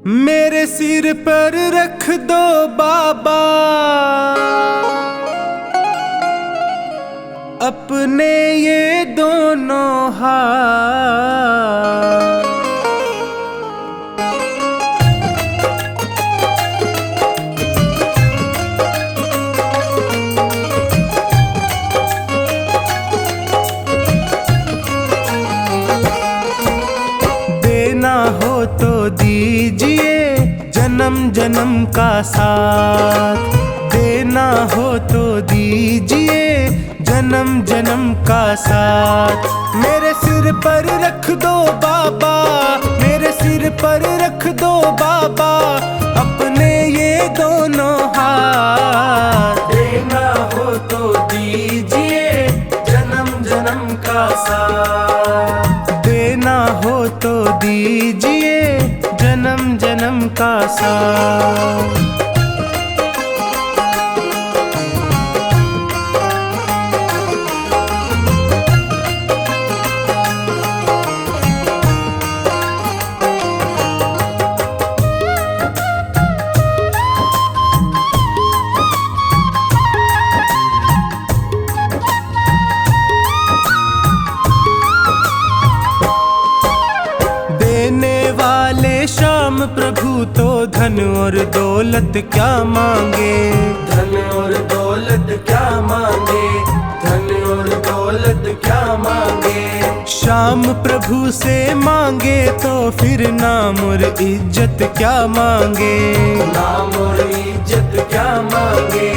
मेरे सिर पर रख दो बाबा अपने ये दोनों हाथ। देना हो तो दीजिए जन्म जन्म का साथ, देना हो तो दीजिए जन्म जन्म का साथ। मेरे सिर पर रख दो बाबा, मेरे सिर पर रख दो बाबा अपने ये दोनों हाथ। देना हो तो दीजिए जन्म जन्म का साथ, देना हो तो दीजिए जन्म जन्म का साथ। श्याम प्रभु तो धन और दौलत क्या मांगे, धन और दौलत क्या मांगे, धन और दौलत क्या मांगे। श्याम प्रभु से मांगे तो फिर नाम और इज्जत क्या मांगे, नाम और इज्जत क्या मांगे,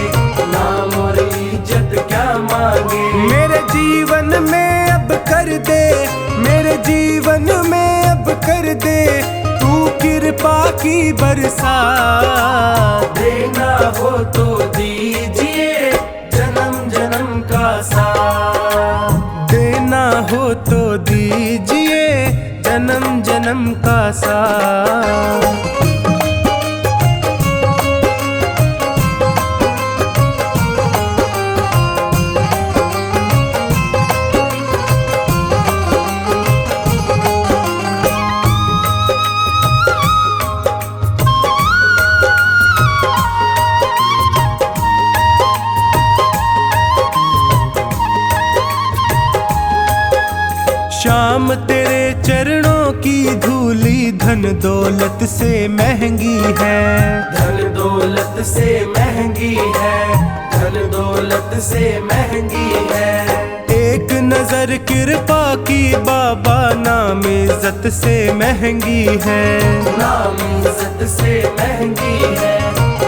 नाम और इज्जत क्या मांगे। मेरे जीवन में अब कर दे, मेरे जीवन में अब कर दे तू कृपा की बरसात। देना हो तो दीजिए जन्म जन्म का साथ, देना हो तो दीजिए जन्म जन्म का साथ। श्याम तेरे चरणों की धूली धन दौलत से महंगी है, धन दौलत से महंगी है, धन दौलत से महंगी है। एक नजर कृपा की बाबा नाम इज्जत से महंगी है, नाम इज्जत से महंगी है,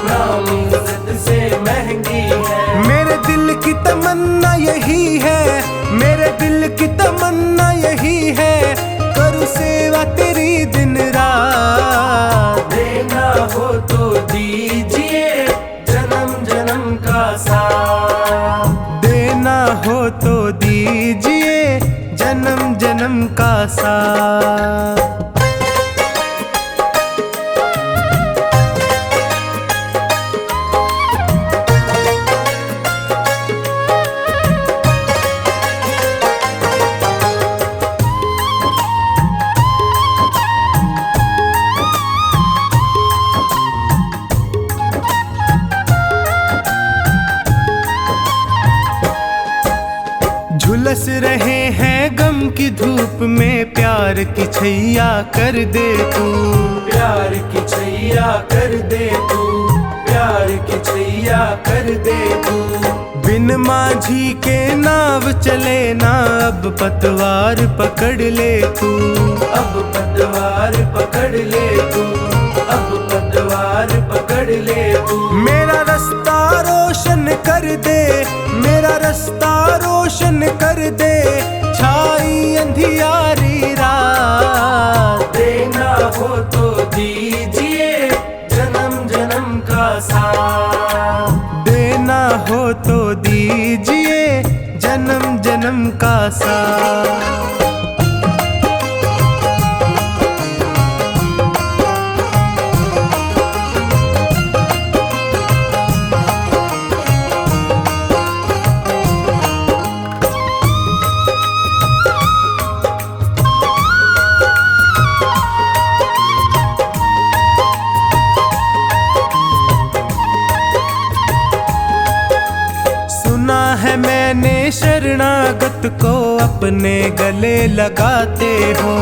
नाम इज्जत से महंगी है। मेरे दिल की तमन्ना यही है, मेरे दिल की तमन्ना यही है करूँ सेवा तेरी दिन रात। देना हो तो दीजिए जन्म जन्म का साथ, देना हो तो दीजिए जन्म जन्म का साथ। झुलस रहे हैं गम की धूप में प्यार की छैया कर दे तू, प्यार की छैया कर दे तू, प्यार की छैया कर दे तू। बिन माझी के नाव चले ना अब पतवार पकड़ ले तू, अब पतवार पकड़ ले तू, अब पतवार पकड़ ले तू। मेरा रास्ता रोशन कर दे, मेरा रास्ता रोशन कर दे छाई अंधियारी रात। देना हो तो दीजिए जन्म जन्म का साथ, देना हो तो दीजिए जन्म जन्म का साथ। मैंने शरणागत को अपने गले लगाते हो,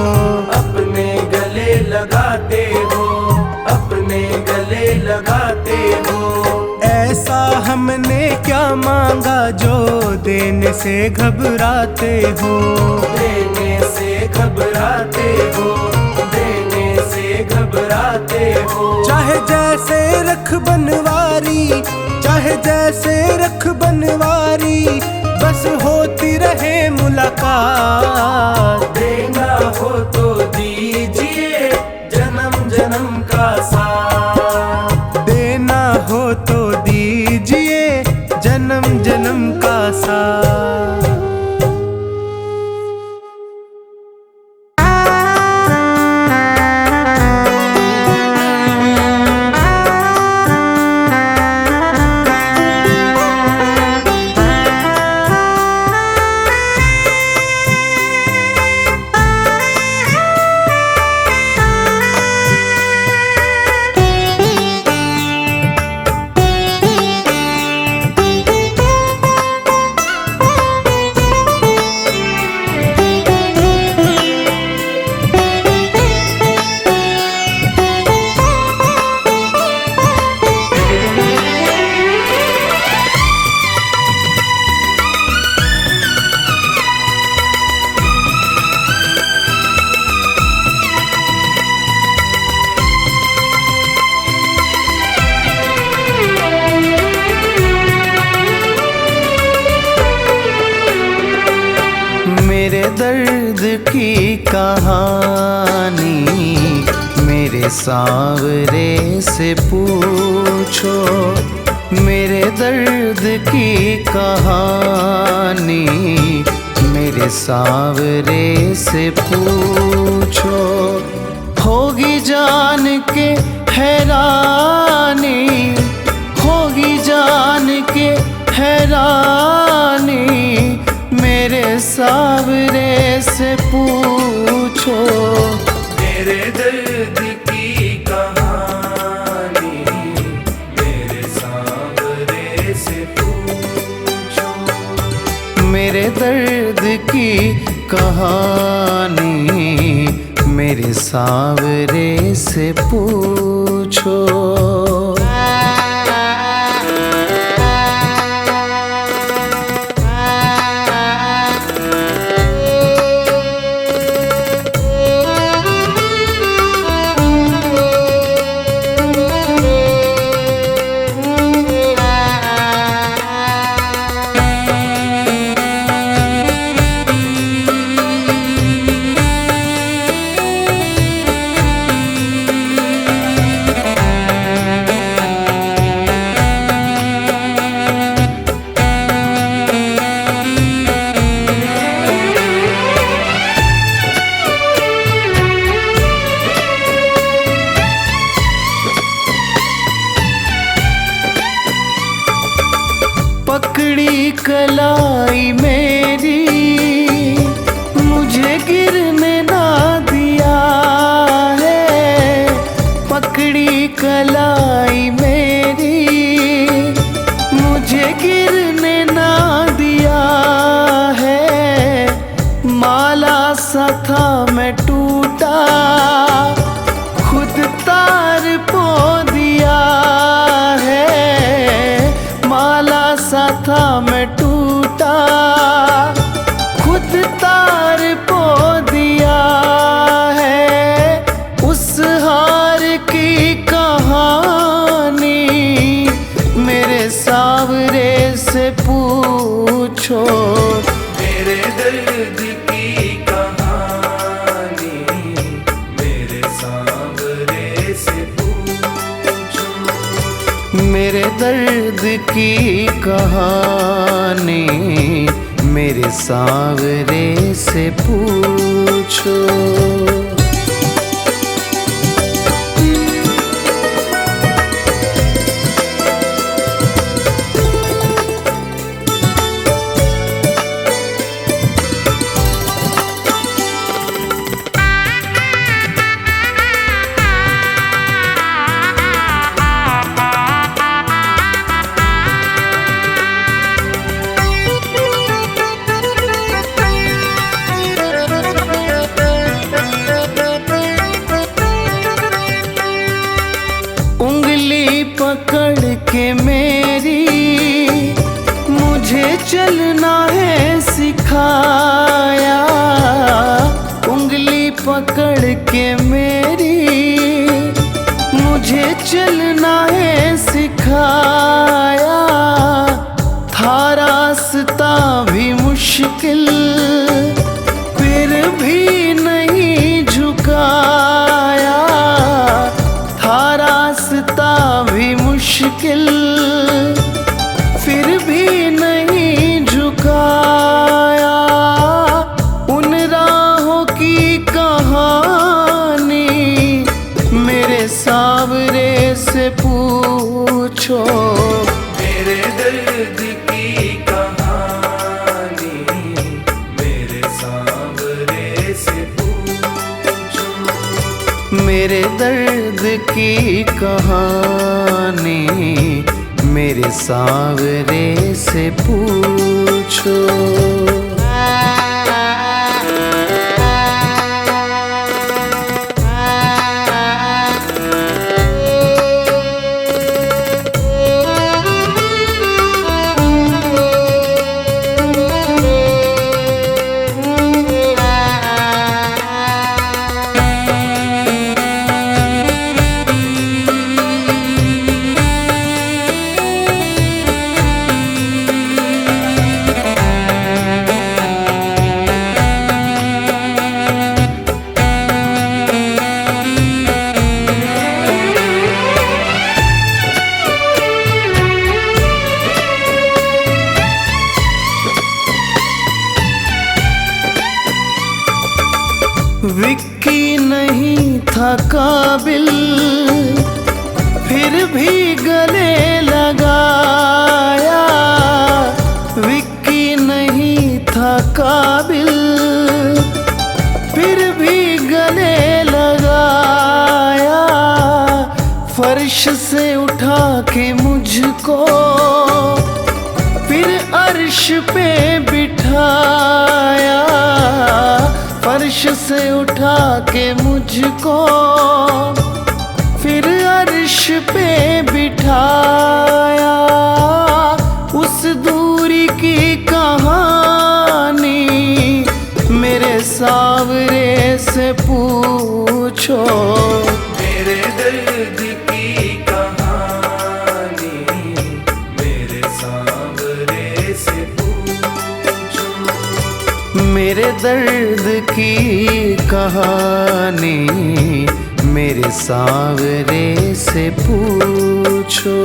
अपने गले लगाते हो, अपने गले लगाते हो। ऐसा हमने क्या मांगा जो देने से घबराते हो, देने से घबराते हो, देने से घबराते हो। चाहे जैसे रख बनवारी, चाहे जैसे रख बनवारी, बस होती रहे मुलाकात। देना हो तो दीजिए जन्म जन्म का साथ, देना हो तो दीजिए जन्म जन्म का साथ। मेरे दर्द की कहानी मेरे सांवरे से पूछो, मेरे दर्द की कहानी मेरे सांवरे से पूछो। होगी जान के हैरानी, होगी जान के हैरानी, मेरे सांवरे से पूछो। मेरे दर्द की कहानी मेरे सांवरे से पूछो, मेरे दर्द की कहानी मेरे सांवरे से पूछो। पकड़ी कलाई मेरी मुझे गिरने ना दिया है, पकड़ी कलाई मेरी मुझे गिरने ना दिया है। माला सा था मैं टूटा, खुद तार पो दिया है। माला सा था मैं टूटा, खुद तार पो दिया है। उस हार की कहानी मेरे सांवरे से पूछो। मेरे दर्द की कहानी मेरे सांवरे से पूछो, मेरे दर्द की कहानी मेरे सांवरे से पूछो। के मेरी मुझे चलना है सिखाया, उंगली पकड़ के मेरी मुझे चलना है सिखाया। था रास्ता भी मुश्किल फिर भी नहीं झुकाया, था रास्ता भी मुश्किल फिर भी नहीं झुकाया। उन राहों की कहानी मेरे सांवरे से पूछो, मेरे दर्द की कहानी मेरे सांवरे से पूछो। मेरे दर्द की कहानी मेरे सांवरे से पूछो। विक्की नहीं था काबिल फिर भी गले लगाया, विक्की नहीं था काबिल फिर भी गले लगाया। फर्श से उठा के मुझको फिर अर्श पे बिठाया, फर्श से उठा के मुझको फिर अर्श पे बिठाया। उस दूरी की कहानी मेरे सांवरे से पूछो, मेरे दर्द की कहानी मेरे सांवरे से पूछो। मेरे दर्द की कहानी मेरे सांवरे से पूछो।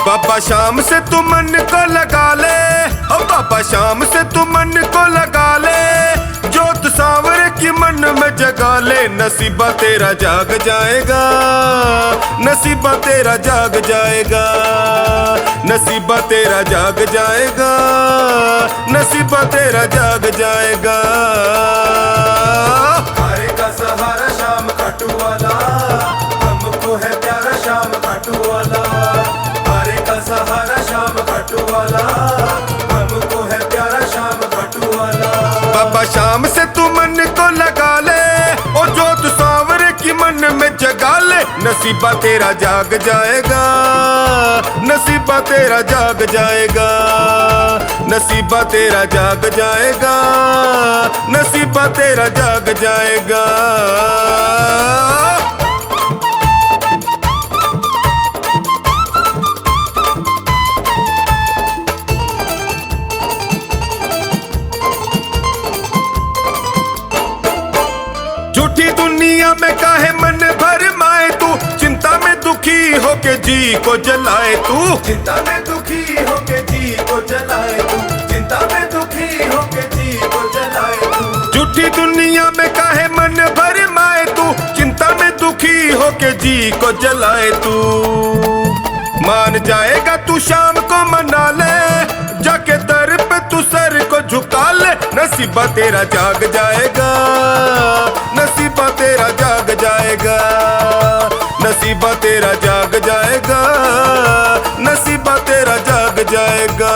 बाबा शाम से तू मन को लगा ले, ओ बाबा शाम से तू मन को लगा ले, जोत सांवरे की मन में जगा ले। नसीबा तेरा जाग जाएगा, नसीबा तेरा जाग जाएगा, नसीबा तेरा जाग जाएगा, नसीबा तेरा जाग जाएगा। हारे का सहारा शाम खाटू वाला, हमको है प्यारा शाम खाटू वाला। हारे का सहारा शाम खाटू वाला, हमको है प्यारा शाम खाटू वाला। बाबा शाम से तू मन को लगा ले, ओ जोत सांवरे की मन में जगा ले। नसीबा तेरा जाग जाएगा, नसीबा तेरा जाग जाएगा, नसीबा तेरा जाग जाएगा, नसीबा तेरा जाग जाएगा। झूठी दुनिया में काहे मन भर माए तू, चिंता में दुखी होके जी को जलाए तू। चिंता में दुखी होके जी को जलाए तू, चिंता में दुखी होके जी को जलाए तू। झूठी दुनिया में काहे मन भर माए तू, चिंता में दुखी होके जी को जलाए तू। मान जाएगा तू शाम को मना ले, जाके दर पे तू सर को झुका ले। नसीबा तेरा जाग जाएगा, नसीबा तेरा जाग जाएगा, नसीबा नसीबा तेरा जाग जाएगा, नसीबा तेरा जाग जाएगा।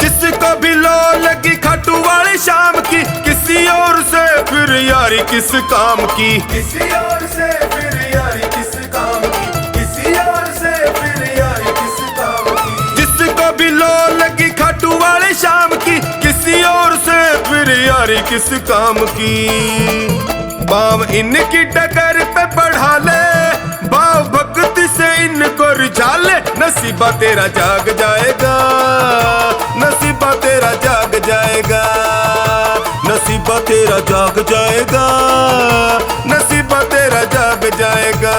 जिसको भी लो लगी खाटू वाली शाम की, किसी और से फिर यारी किस काम की, किसी और से फिर यारी किस काम की, किसी और से फिर यारी किस काम की। जिसको भी लो लगी खाटू वाली शाम की, किसी और से फिर यारी किस काम की। बाव इनकी डगर पे बढ़ा ले, भाव भक्ति से इनको रिझा ले, नसीबा तेरा जाग जाएगा, नसीबा तेरा जाग जाएगा, नसीबा तेरा जाग जाएगा, नसीबा तेरा जाग जाएगा।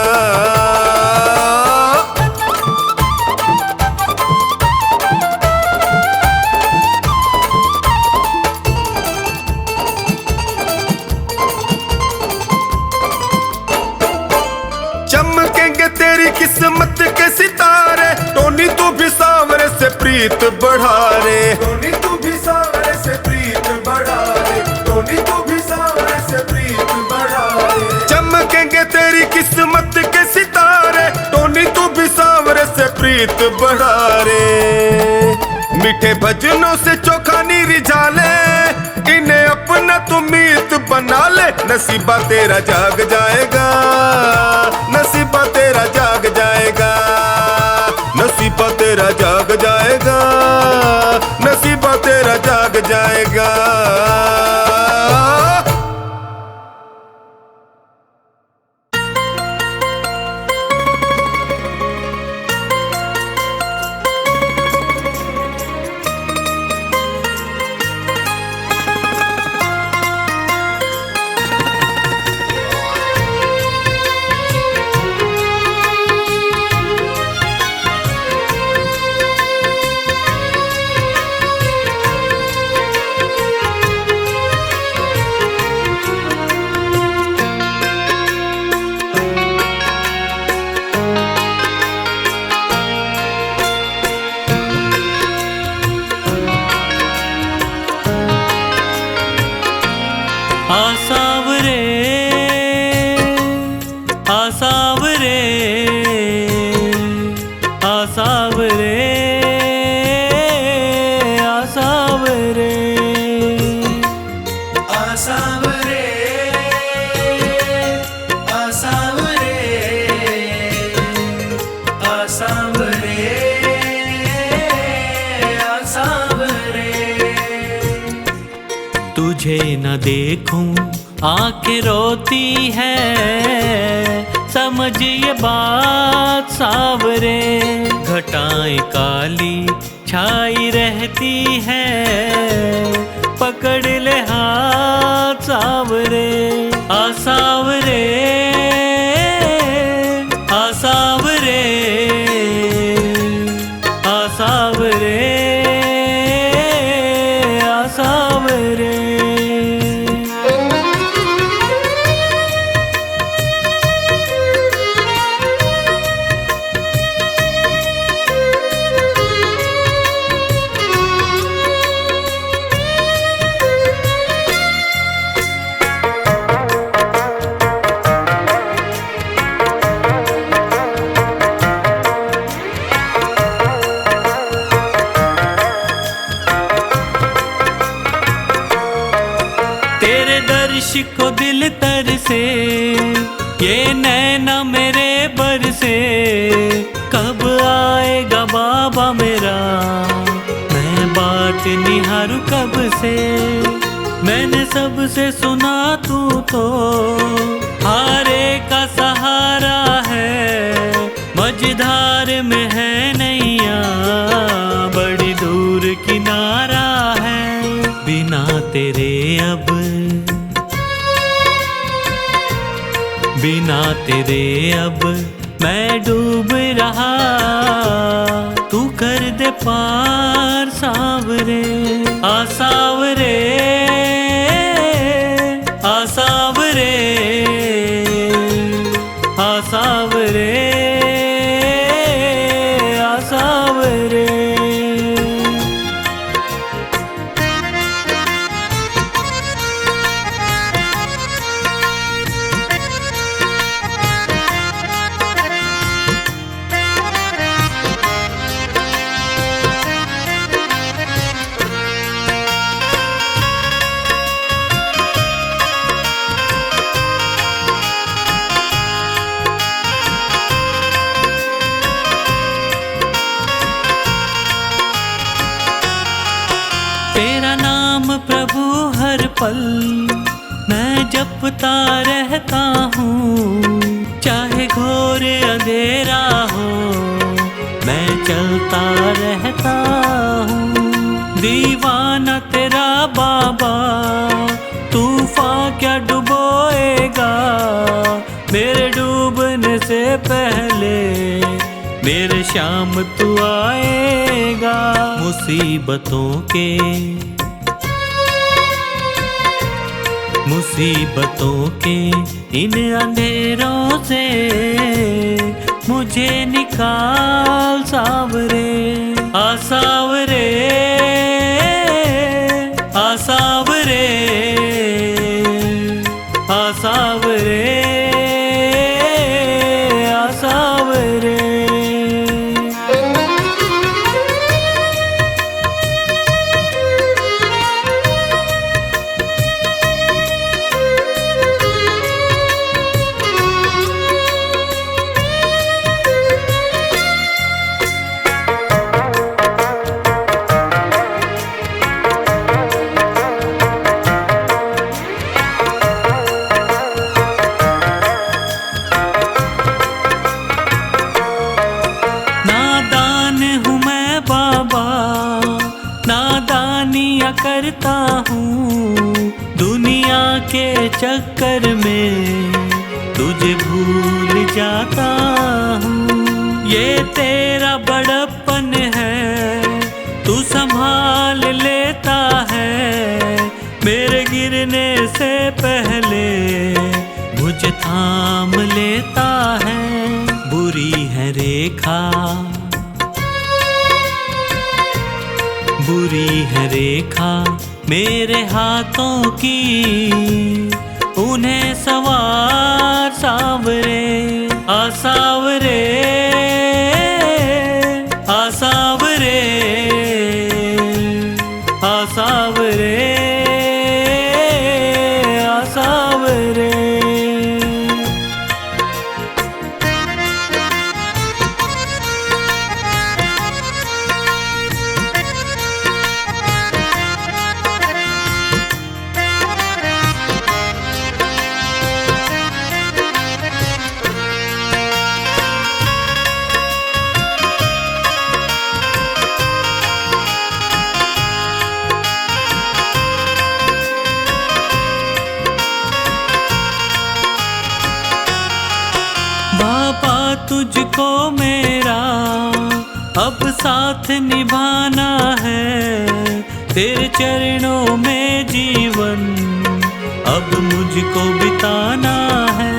चमकेंगे तेरी किस्मत के सितारे, टोनी तू भी सांवरे से प्रीत बढ़ा रे, टोनी तू भी सांवरे से प्रीत बढ़ा रे, टोनी तू भी सांवरे से प्रीत बढ़ा रे। चमकेंगे तेरी किस्मत के सितारे, टोनी तू भी सांवरे से प्रीत बढ़ा रे। मीठे भजनों से चोखा नी रिझा ले, इन्हें अपना तू मीत बना ले, नसीबा तेरा जाग जाएगा, नसीबा तेरा जाग जाएगा, नसीबा तेरा जाग जाएगा, नसीबा तेरा जाग जाएगा। आसावरे आसावरे आसावरे आसावरे आसावरे आसावरे आसावरे आसावरे। तुझे न देखूं आंखें रोती है, समझ ये बात सावरे। घटाएं काली छाई रहती है, पकड़ ले हाथ सावरे। आसावरे आसावरे आसावरे आसावरे। दर्श को दिल तर से, ये नैना मेरे बर से। कब आएगा बाबा मेरा, मैं बात निहारू कब से। मैंने सबसे सुना तू तो हारे का सहारा है। मझधार में है नैया, बड़ी दूर किनारा है। बिना तेरे अब, बिना तेरे अब मैं डूब रहा। तू कर दे पार सावरे। आसावरे आसावरे आसावरे पल मैं जपता रहता हूँ, चाहे घोर अंधेरा हो मैं चलता रहता हूँ। दीवाना तेरा बाबा, तूफान क्या डुबोएगा, मेरे डूबने से पहले मेरे शाम तू आएगा। मुसीबतों के इन अंधेरों से मुझे निकाल सावरे, आ सावरे, आ सावरे, आ सावरे, आ सावरे। नादानियाँ करता हूँ दुनिया के चक्कर में, तुझे भूल जाता हूँ। ये तेरा बड़प्पन है, तू संभाल लेता है, मेरे गिरने से पहले मुझे थाम लेता है। बुरी है रेखा, बुरी है रेखा मेरे हाथों की, उन्हें सवार सावरे, आ सावरे, आ सावरे, आ सावरे, आ सावरे। बाबा तुझको मेरा अब साथ निभाना है, तेरे चरणों में जीवन अब मुझको बिताना है।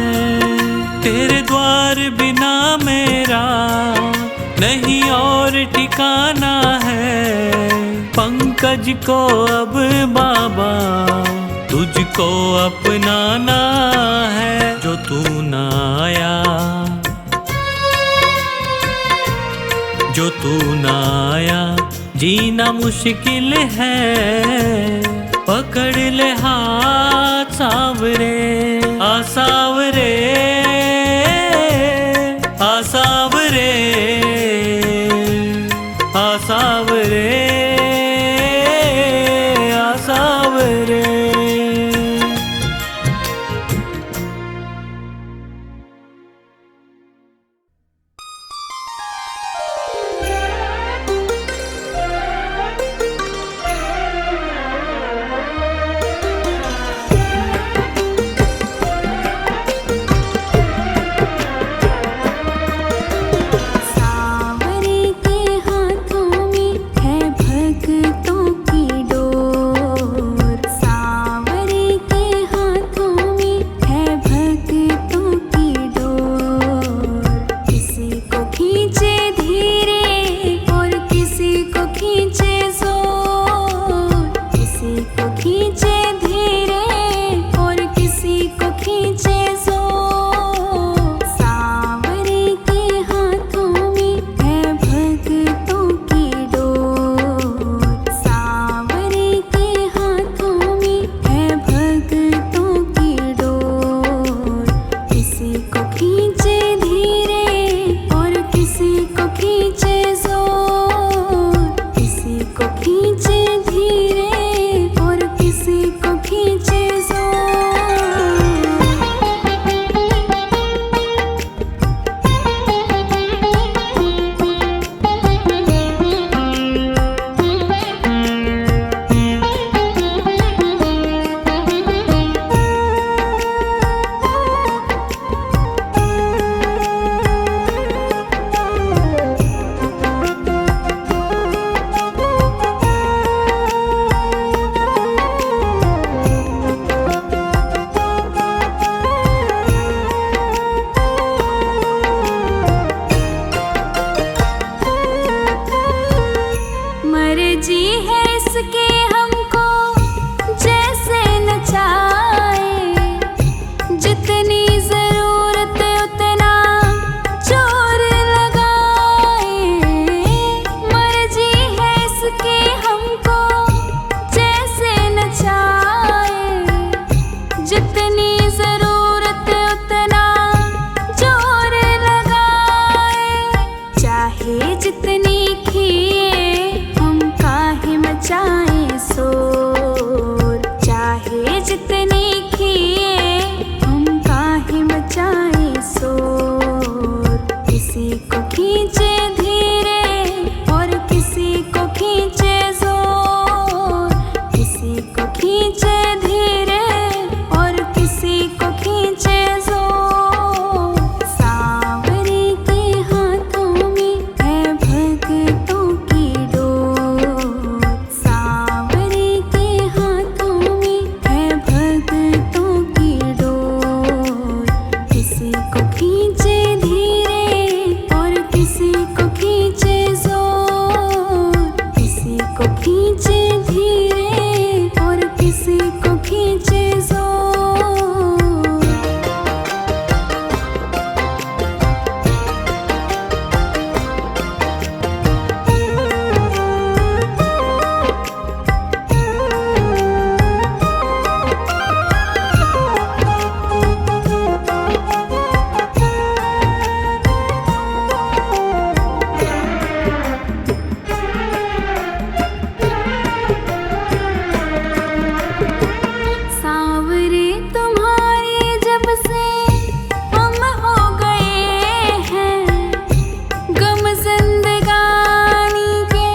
तेरे द्वार बिना मेरा नहीं और ठिकाना है, पंकज को अब बाबा तुझको अपनाना है। जो तू ना आया, जो तू ना आया जीना मुश्किल है, पकड़ ले हाथ सावरे, आ सावरे, आ सावरे, आ सावरे, आ सावरे। खींचे धीरे और किसी को खींचे खींचे धीरे और किसी को खींचे जोर, किसी को खींचे धीरे और किसी को खींचे जोर। सांवरे तुम्हारे जब से हम हो गए हैं, गम जिंदगानी के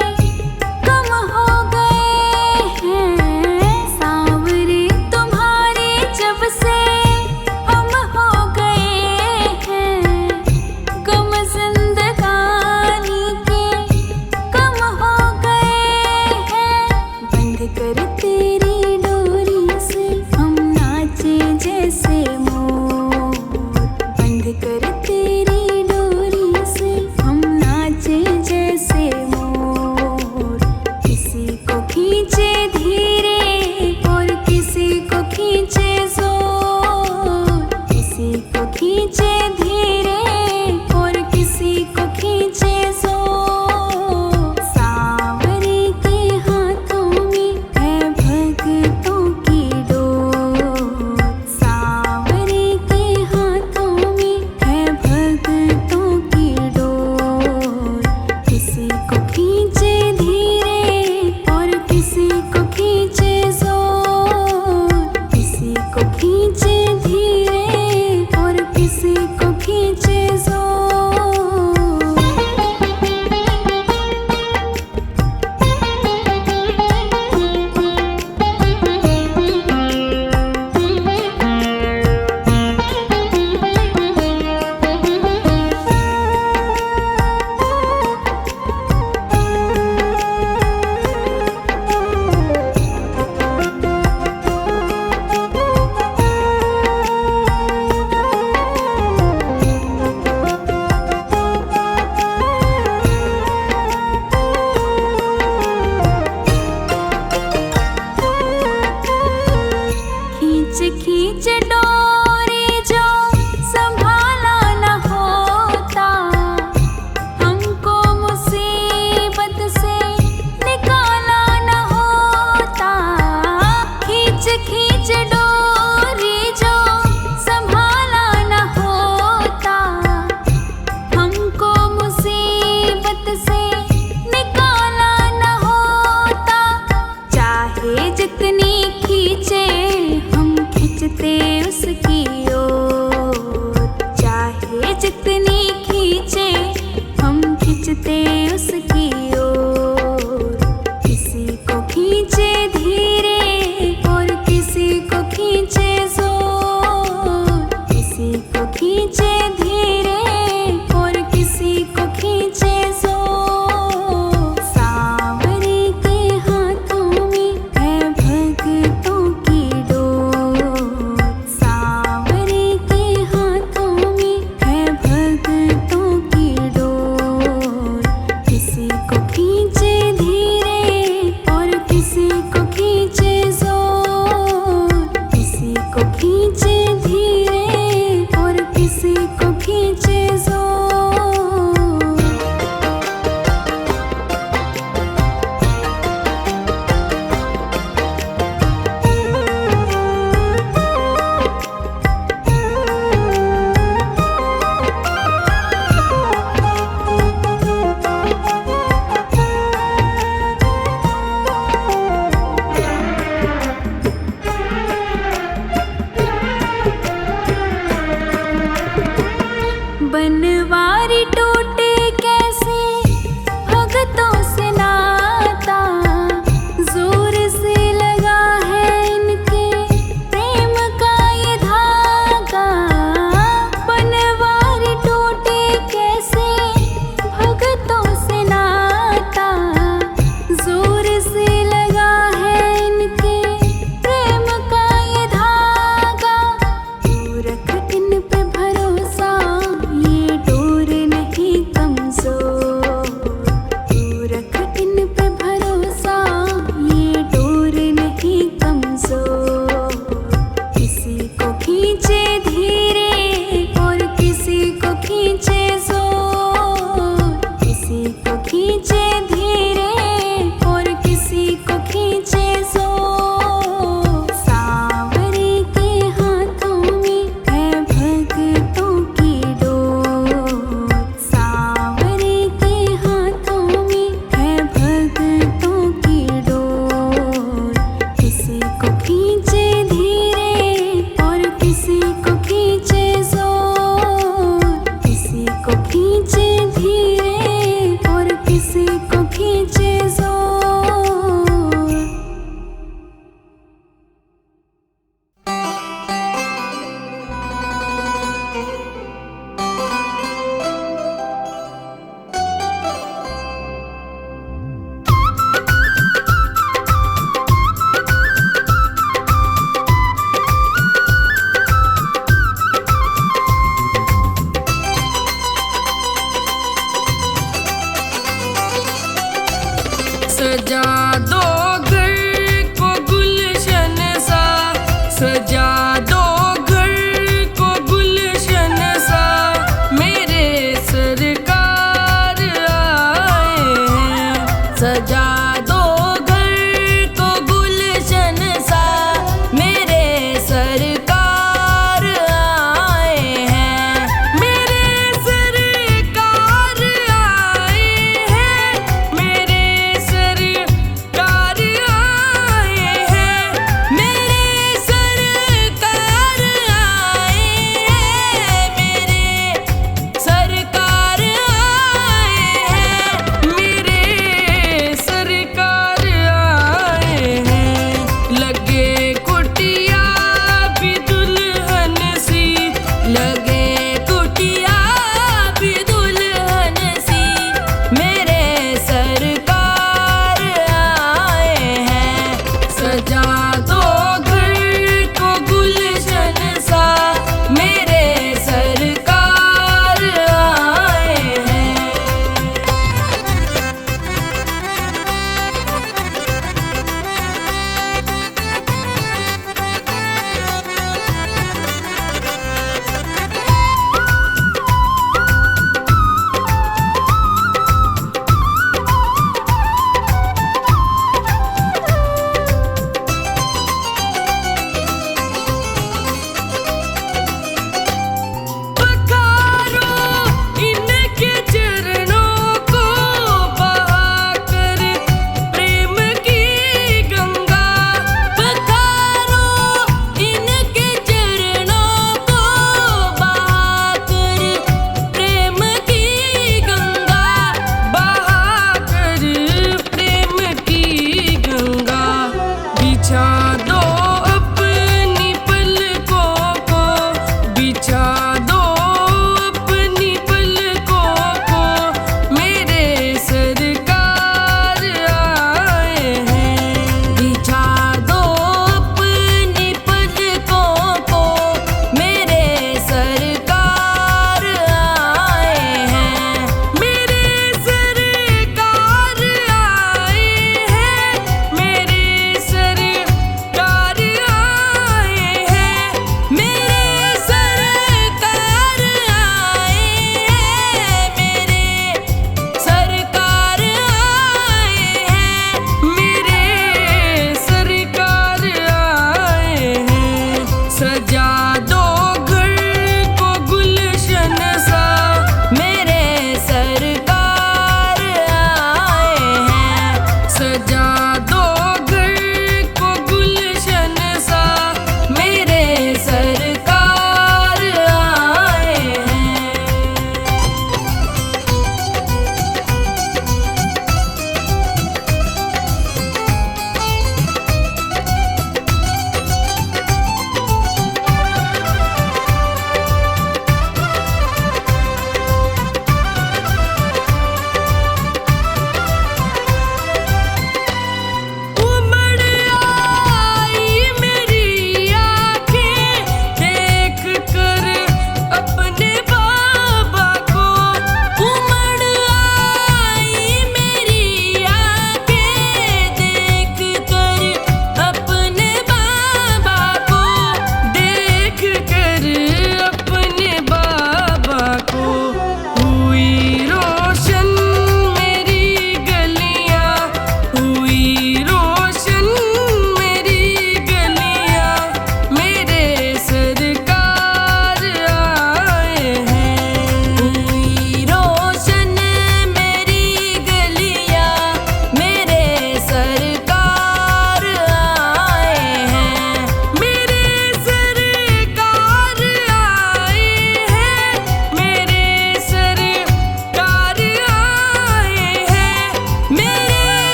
कम हो गए हैं। सांवरे तुम्हारे जब से हम हो गए हैं, गम जिंदगानी के कम हो गए हैं। बंद कर तेरी डोरी से हम नाचे जैसे मोर, बंद कर तेरी डोरी से हम नाचे जैसे मोर। किसी को खींचे धीरे और किसी को खींचे जोर, किसी को खींचे धीरे और किसी को खींचे जोर। सांवरे के हाथों में है भक्तों की डोर, सांवरे के हाथों में है भक्तों की डोर। किसी को खींचे धीरे और किसी को खींचे जोर, किसी को खींचे धीरे और किसी को खींचे जोर। खींच खींच डोरी जो संभाला न होता, हमको मुसीबत से निकाला न होता। खींच खींच डोरी जो संभाला न होता, हमको मुसीबत से निकाला न होता। चाहे जितनी खींचे हम खींचते उसकी ओर, चाहे जितनी खींचे हम खींचते उसकी ओर। किसी को खींचे धीरे और किसी को खींचे जोर, किसी को खींचे धीरे और किसी को खींचे जोर। सांवरे के हाथों में है भक्तों की डोर, सांवरे के हाथों में है भक्तों की डोर। किसी को खींचे धीरे और किसी को खींचे जोर, किसी को खींचे धीरे और किसी को खींचे जोर। बनवारी टूटे कैसे भगतों से नाता, जोर से लगा है इनके प्रेम का ये धागा। बनवारी टूटे कैसे भगतों से नाता, जोर से लगा है इनके प्रेम का ये धागा। तू रख इन पे भरोसा धीरे और किसी को खींचे जोर।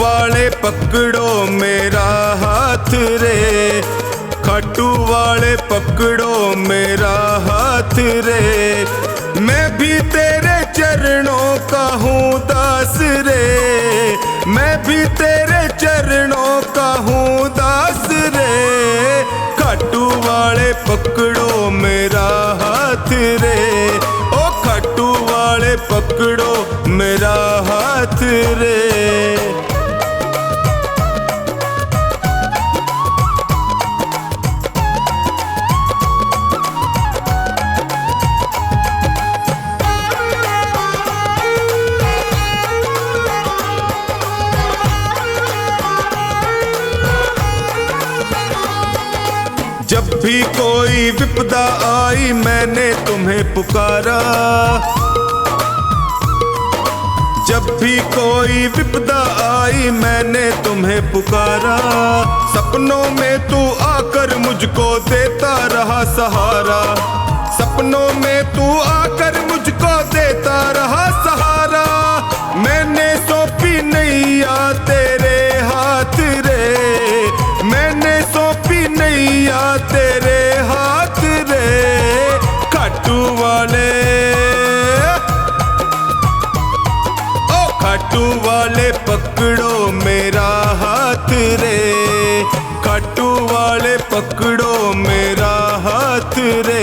वाले पकड़ो मेरा हाथ रे, खाटू वाले पकड़ो मेरा हाथ रे। मैं भी तेरे चरणों का हूँ दास रे, मैं भी तेरे चरणों का हूँ दास रे। खाटू वाले पकड़ो मेरा हाथ रे, ओ खाटू वाले पकड़ो मेरा हाथ रे। जब भी कोई विपदा आई मैंने तुम्हें पुकारा, जब भी कोई विपदा आई मैंने तुम्हें पुकारा। सपनों में तू आकर मुझको देता रहा सहारा, सपनों में तू आकर मुझको देता रहा सहारा। मैंने सौंपी नैया तेरे हाथ रे, मैंने सौंपी नैया तेरे हाथ रे। खाटू वाले, ओ खाटू वाले पकड़ो मेरा हाथ रे, खाटू वाले पकड़ो मेरा हाथ रे।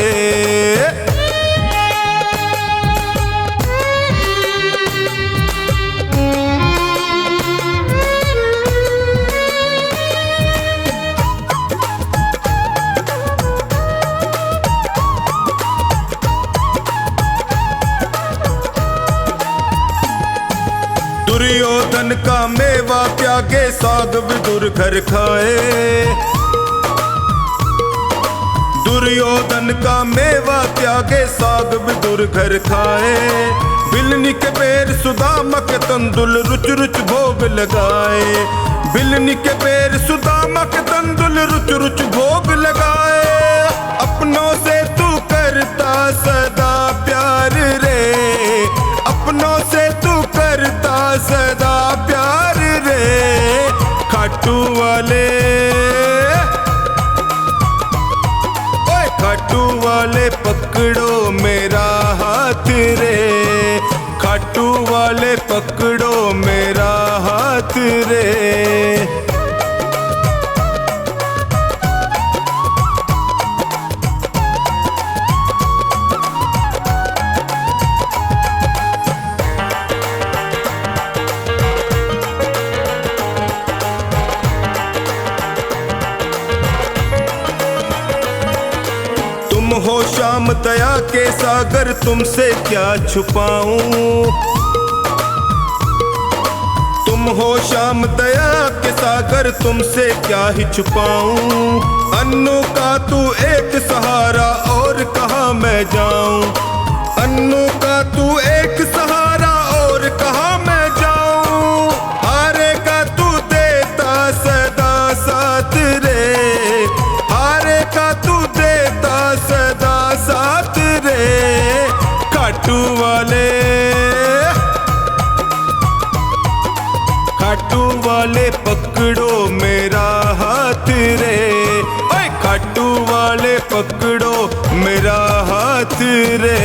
दुर्योधन का मेवा त्यागे साग विदुर घर खाए, दुर्योधन का मेवा त्यागे साग विदुर घर खाए। बिलनी के पैर सुदामा के तंदुल रुच रुच भोग लगाए, बिलनी के पैर सुदामा के तंदुल रुच रुच भोग लगाए। अपनों से तू करता सदा प्यार रे, अपनों से तू करता सदा प्यार रे। खाटू वाले, ओए खाटू वाले पकड़ो मेरा हाथ रे, खाटू वाले पकड़ो मेरा हाथ रे। हो श्याम दया के सागर तुमसे क्या छुपाऊं, तुम हो श्याम दया के सागर तुमसे क्या ही छुपाऊं। अन्नू का तू एक सहारा और कहाँ मैं जाऊं, अन्नू का तू एक सहारा और कहाँ मैं जाऊं। हारे का तू देता सदा साथ रे, हारे का तू देता सदा साथ रे। खाटू वाले, खाटू वाले पकड़ो मेरा हाथ रे, ओए खाटू वाले पकड़ो मेरा हाथ रे।